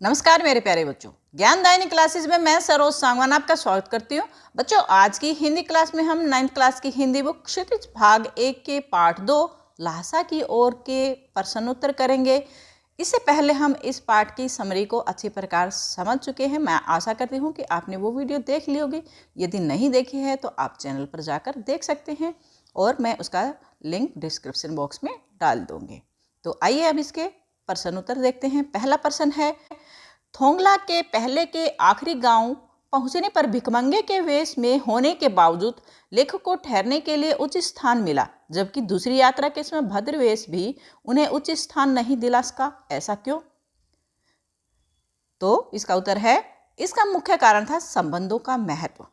नमस्कार मेरे प्यारे बच्चों, ज्ञानदायिनी क्लासेस में मैं सरोज सांगवान आपका स्वागत करती हूँ। बच्चों, आज की हिंदी क्लास में हम 9th क्लास की हिंदी बुक क्षितिज भाग 1 के पाठ 2 लहासा की ओर के प्रश्नोत्तर करेंगे। इससे पहले हम इस पाठ की समरी को अच्छी प्रकार समझ चुके हैं। मैं आशा करती हूँ कि आपने वो वीडियो देख ली होगी। यदि नहीं देखी है तो आप चैनल पर जाकर देख सकते हैं और मैं उसका लिंक डिस्क्रिप्शन बॉक्स में डाल दूँगी। तो आइए अब इसके प्रश्नोत्तर देखते हैं। पहला प्रश्न है, थोंगला के पहले के आखिरी गांव पहुंचने पर भिखमंगे के वेश में होने के बावजूद लेखक को ठहरने के लिए उच्च स्थान मिला, जबकि दूसरी यात्रा के समय भद्र वेश भी उन्हें उच्च स्थान नहीं दिला सका। ऐसा क्यों? तो इसका उत्तर है, इसका मुख्य कारण था संबंधों का महत्व।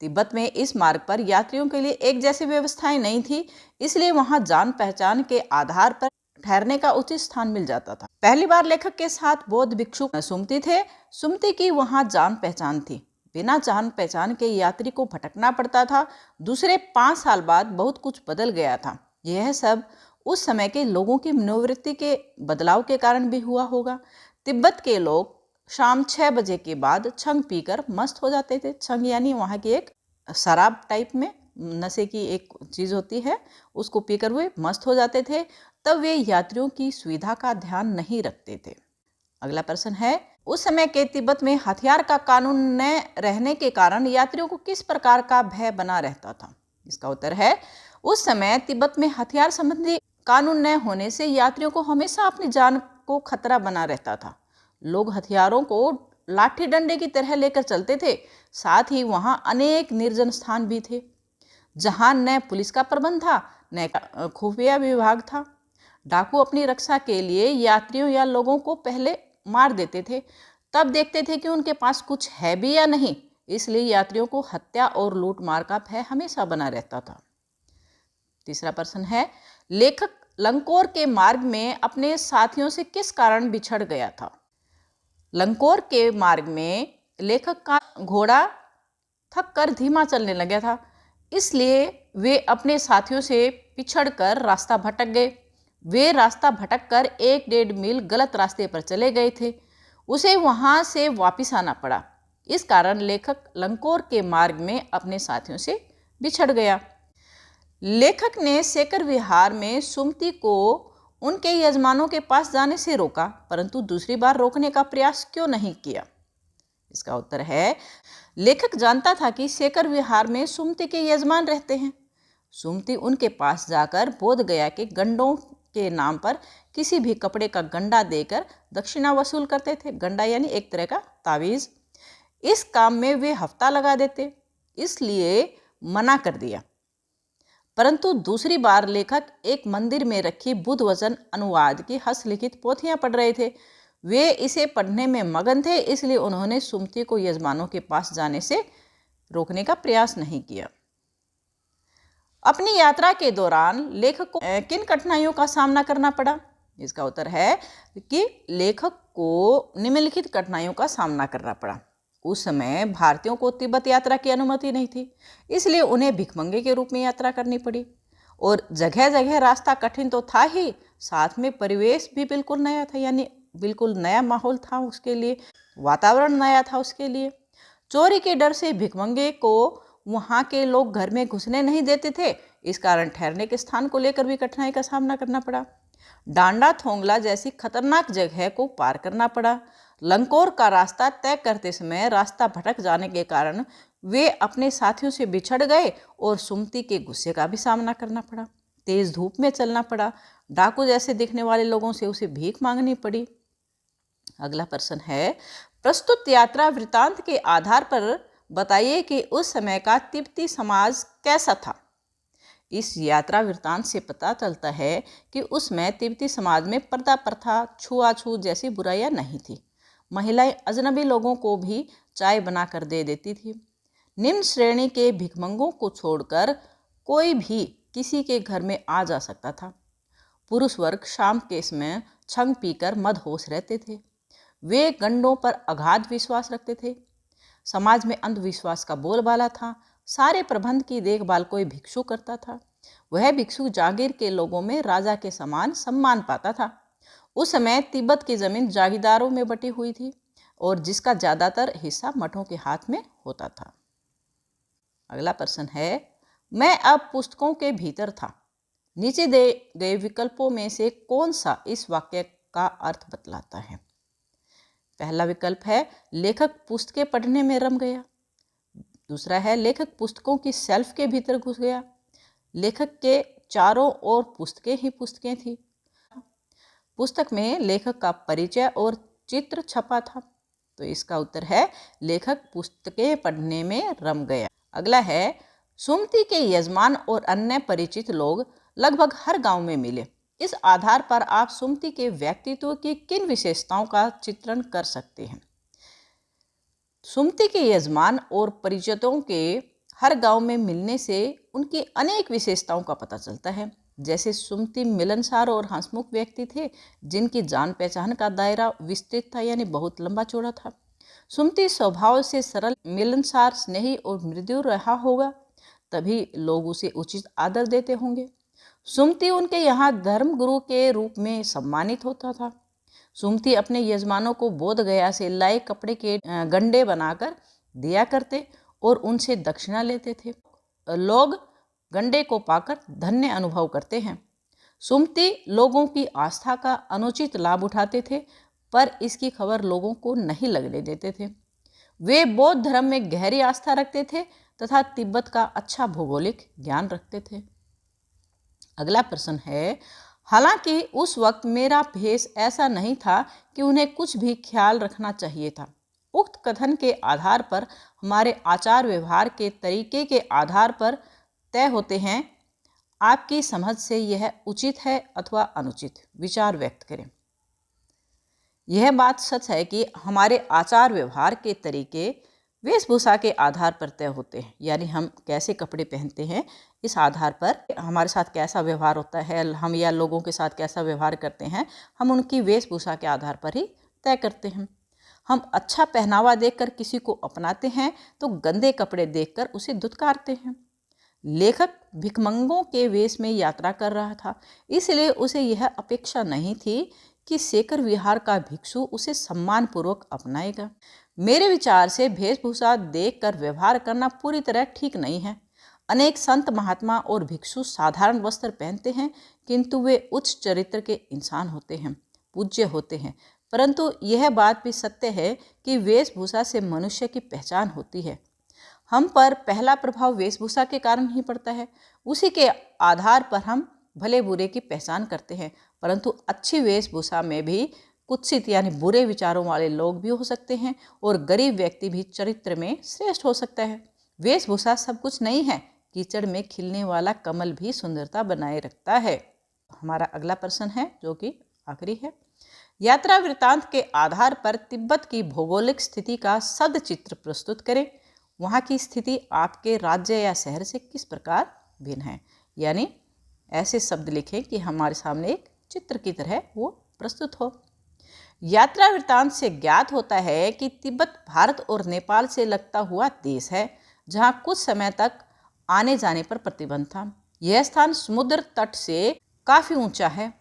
तिब्बत में इस मार्ग पर यात्रियों के लिए एक जैसी व्यवस्थाएं नहीं थी, इसलिए वहां जान पहचान के आधार पर ठहरने का उचित स्थान मिल जाता था। पहली बार लेखक के साथ बौद्ध भिक्षु सुमति थे। सुमति की वहां जान पहचान थी। बिना जान पहचान के यात्री को भटकना पड़ता था। दूसरे 5 साल बाद बहुत कुछ बदल गया था। यह सब उस समय के लोगों की मनोवृत्ति के बदलाव के कारण भी हुआ होगा। तिब्बत के लोग शाम 6 बजे के बाद छंग पीकर मस्त हो जाते थे। छंग यानी वहाँ की एक शराब टाइप में नशे की एक चीज़ होती है, उसको पीकर वे मस्त हो जाते थे। तब वे यात्रियों की सुविधा का ध्यान नहीं रखते थे। अगला प्रश्न है, उस समय के तिब्बत में हथियार का कानून न रहने के कारण यात्रियों को किस प्रकार का भय बना रहता था? इसका उत्तर है, उस समय तिब्बत में हथियार संबंधी कानून न होने से यात्रियों को हमेशा अपनी जान को खतरा बना रहता था। लोग हथियारों को लाठी डंडे की तरह लेकर चलते थे। साथ ही वहां अनेक निर्जन स्थान भी थे जहां न पुलिस का प्रबंध था न खुफिया विभाग था। डाकू अपनी रक्षा के लिए यात्रियों या लोगों को पहले मार देते थे, तब देखते थे कि उनके पास कुछ है भी या नहीं। इसलिए यात्रियों को हत्या और लूट मार का भय हमेशा बना रहता था। तीसरा प्रश्न है, लेखक लंकोर के मार्ग में अपने साथियों से किस कारण बिछड़ गया था? लंकोर के मार्ग में लेखक का घोड़ा थक कर धीमा चलने लगा था, इसलिए वे अपने साथियों से पिछड़कर रास्ता भटक गए। वे रास्ता भटककर 1-1.5 मील गलत रास्ते पर चले गए थे। उसे वहां से वापस आना पड़ा। इस कारण लेखक लंकोर के मार्ग में अपने साथियों से बिछड़ गया। लेखक ने सेकर विहार में सुमति को उनके यजमानों के पास जाने से रोका, परंतु दूसरी बार रोकने का प्रयास क्यों नहीं किया? इसका उत्तर है, लेखक जानता था कि सेकर विहार में सुमति के यजमान रहते हैं। सुमति उनके पास जाकर बोध गया के गंडों के नाम पर किसी भी कपड़े का गंडा देकर दक्षिणा वसूल करते थे। गंडा यानी एक तरह का तावीज। इस काम में वे हफ्ता लगा देते, इसलिए मना कर दिया। परंतु दूसरी बार लेखक एक मंदिर में रखी बुद्ध वचन अनुवाद की हस्तलिखित पोथियां पढ़ रहे थे। वे इसे पढ़ने में मगन थे, इसलिए उन्होंने सुमति को यजमानों के पास जाने से रोकने का प्रयास नहीं किया। अपनी यात्रा के दौरान लेखक को किन कठिनाइयों का सामना करना पड़ा? इसका उत्तर है कि लेखक को निम्नलिखित कठिनाइयों का सामना करना पड़ा। उस समय भारतीयों को तिब्बत यात्रा की अनुमति नहीं थी, इसलिए उन्हें भिखमंगे के रूप में यात्रा करनी पड़ी। और जगह जगह रास्ता कठिन तो था ही, साथ में परिवेश भी बिल्कुल नया था, यानी बिल्कुल नया माहौल था उसके लिए, वातावरण नया था उसके लिए। चोरी के डर से भिखमंगे को वहाँ के लोग घर में घुसने नहीं देते थे। इस कारण ठहरने के स्थान को लेकर भी कठिनाई का सामना करना पड़ा। डांडा थोंगला जैसी खतरनाक जगह को पार करना पड़ा। लंकोर का रास्ता तय करते समय रास्ता भटक जाने के कारण वे अपने साथियों से बिछड़ गए और सुमति के गुस्से का भी सामना करना पड़ा। तेज धूप में चलना पड़ा। डाकू जैसे दिखने वाले लोगों से उसे भीख मांगनी पड़ी। अगला प्रश्न है, प्रस्तुत यात्रा वृतांत के आधार पर बताइए कि उस समय का तिब्बती समाज कैसा था। इस यात्रा वृतांत से पता चलता है कि उसमें तिब्बती समाज में पर्दा प्रथा, छुआछूत जैसी बुराइयां नहीं थी। महिलाएं अजनबी लोगों को भी चाय बनाकर दे देती थी। निम्न श्रेणी के भिखमंगों को छोड़कर कोई भी किसी के घर में आ जा सकता था। पुरुष वर्ग शाम के समय छंग पीकर मदहोश रहते थे। वे गंडों पर अगाध विश्वास रखते थे। समाज में अंधविश्वास का बोलबाला था। सारे प्रबंध की देखभाल कोई भिक्षु करता था। वह भिक्षु जागीर के लोगों में राजा के समान सम्मान पाता था। उस समय तिब्बत की जमीन जागीरदारों में बटी हुई थी। और जिसका ज़्यादातर हिस्सा मठों के हाथ में होता था। अगला प्रश्न है, मैं अब पुस्तकों के भीतर था। नीचे दे गए विकल्पों में से कौन सा इस वाक्य का अर्थ बतलाता है? पहला विकल्प है, लेखक पुस्तकें पढ़ने में रम गया। दूसरा है, लेखक पुस्तकों की शेल्फ के भीतर घुस गया। लेखक के चारों ओर पुस्तकें ही पुस्तकें थी। पुस्तक में लेखक का परिचय और चित्र छपा था। तो इसका उत्तर है, लेखक पुस्तकें पढ़ने में रम गया। अगला है, सुमति के यजमान और अन्य परिचित लोग लगभग हर गांव में मिले। इस आधार पर आप सुमति के व्यक्तित्व की किन विशेषताओं का चित्रण कर सकते हैं? सुमति के यजमान और परिचितों के हर गांव में मिलने से उनकी अनेक विशेषताओं का पता चलता है। जैसे सुमति मिलनसार और हंसमुख व्यक्ति थे, जिनकी जान पहचान का दायरा विस्तृत था, यानी बहुत लंबा चौड़ा था। सुमति स्वभाव से सरल, मिलनसार, स्नेही और मृदु रहा होगा, तभी लोग उसे उचित आदर देते होंगे। सुमति उनके यहाँ धर्म गुरु के रूप में सम्मानित होता था। सुमति अपने यजमानों को बोध गया से लाए कपड़े के गंडे बनाकर दिया करते और उनसे दक्षिणा लेते थे। लोग गंडे को पाकर धन्य अनुभव करते हैं। सुमति लोगों की आस्था का अनुचित लाभ उठाते थे, पर इसकी खबर लोगों को नहीं लगने देते थे। वे बौद्ध धर्म में गहरी आस्था रखते थे तथा तिब्बत का अच्छा भौगोलिक ज्ञान रखते थे। अगला प्रश्न है, हालांकि उस वक्त मेरा भेष ऐसा नहीं था कि उन्हें कुछ भी ख्याल रखना चाहिए था। उक्त कथन के आधार पर हमारे आचार व्यवहार के तरीके के आधार पर तय होते हैं। आपकी समझ से यह उचित है अथवा अनुचित, विचार व्यक्त करें। यह बात सच है कि हमारे आचार व्यवहार के तरीके वेशभूषा के आधार पर तय होते हैं, यानी हम कैसे कपड़े पहनते हैं, इस आधार पर हमारे साथ कैसा व्यवहार होता है, हम या लोगों के साथ कैसा व्यवहार करते हैं, हम उनकी वेशभूषा के आधार पर ही तय करते हैं। हम अच्छा पहनावा देखकर किसी को अपनाते हैं तो गंदे कपड़े देखकर उसे धुतकारते हैं। लेखक भिखमंगों के वेश में यात्रा कर रहा था, इसलिए उसे यह अपेक्षा नहीं थी कि शेखर विहार का भिक्षु उसे सम्मानपूर्वक अपनाएगा। मेरे विचार से वेशभूषा देखकर व्यवहार करना पूरी तरह ठीक नहीं है। अनेक संत, महात्मा और भिक्षु साधारण वस्त्र पहनते हैं, किंतु वे उच्च चरित्र के इंसान होते हैं, पूज्य होते हैं। परंतु यह बात भी सत्य है कि वेशभूषा से मनुष्य की पहचान होती है। हम पर पहला प्रभाव वेशभूषा के कारण ही पड़ता है। उसी के आधार पर हम भले बुरे की पहचान करते हैं। परंतु अच्छी वेशभूषा में भी कुत्सित यानी बुरे विचारों वाले लोग भी हो सकते हैं और गरीब व्यक्ति भी चरित्र में श्रेष्ठ हो सकता है। वेशभूषा सब कुछ नहीं है, कीचड़ में खिलने वाला कमल भी सुंदरता बनाए रखता है। हमारा अगला प्रश्न है, जो कि आखिरी है। यात्रा वृत्तांत के आधार पर तिब्बत की भौगोलिक स्थिति का सद चित्र प्रस्तुत करें। वहाँ की स्थिति आपके राज्य या शहर से किस प्रकार भिन्न है, यानी ऐसे शब्द लिखें कि हमारे सामने एक चित्र की तरह वो प्रस्तुत हो। यात्रा वृत्तांत से ज्ञात होता है कि तिब्बत भारत और नेपाल से लगता हुआ देश है, जहाँ कुछ समय तक आने जाने पर प्रतिबंध था। यह स्थान समुद्र तट से काफ़ी ऊंचा है।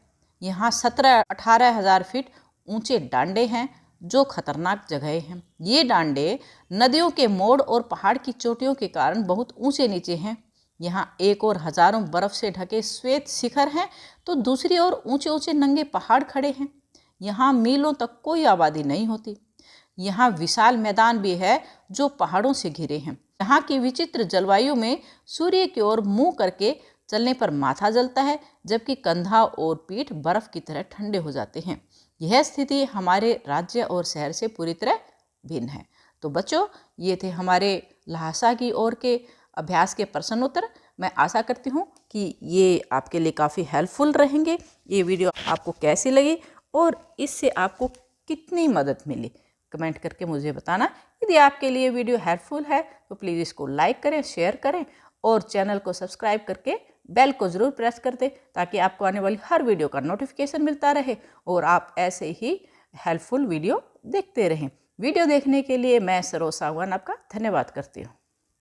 यहाँ 17-18 हज़ार फीट ऊंचे डांडे हैं, जो खतरनाक जगह हैं। ये डांडे नदियों के मोड़ और पहाड़ की चोटियों के कारण बहुत ऊंचे नीचे हैं। यहाँ एक और हजारों बर्फ से ढके श्वेत शिखर हैं, तो दूसरी ओर ऊंचे ऊंचे नंगे पहाड़ खड़े हैं। यहाँ मीलों तक कोई आबादी नहीं होती। यहाँ विशाल मैदान भी है जो पहाड़ों से घिरे हैं। यहाँ की विचित्र जलवायु में सूर्य की ओर मुंह करके चलने पर माथा जलता है, जबकि कंधा और पीठ बर्फ की तरह ठंडे हो जाते हैं। यह स्थिति हमारे राज्य और शहर से पूरी तरह भिन्न है। तो बच्चों, ये थे हमारे लहासा की ओर के अभ्यास के प्रश्न उत्तर। मैं आशा करती हूँ कि ये आपके लिए काफ़ी हेल्पफुल रहेंगे। ये वीडियो आपको कैसी लगी और इससे आपको कितनी मदद मिली, कमेंट करके मुझे बताना। यदि आपके लिए वीडियो हेल्पफुल है तो प्लीज़ इसको लाइक करें, शेयर करें और चैनल को सब्सक्राइब करके बेल को ज़रूर प्रेस कर दें, ताकि आपको आने वाली हर वीडियो का नोटिफिकेशन मिलता रहे और आप ऐसे ही हेल्पफुल वीडियो देखते रहें। वीडियो देखने के लिए मैं सरोज सागवान आपका धन्यवाद करती हूँ।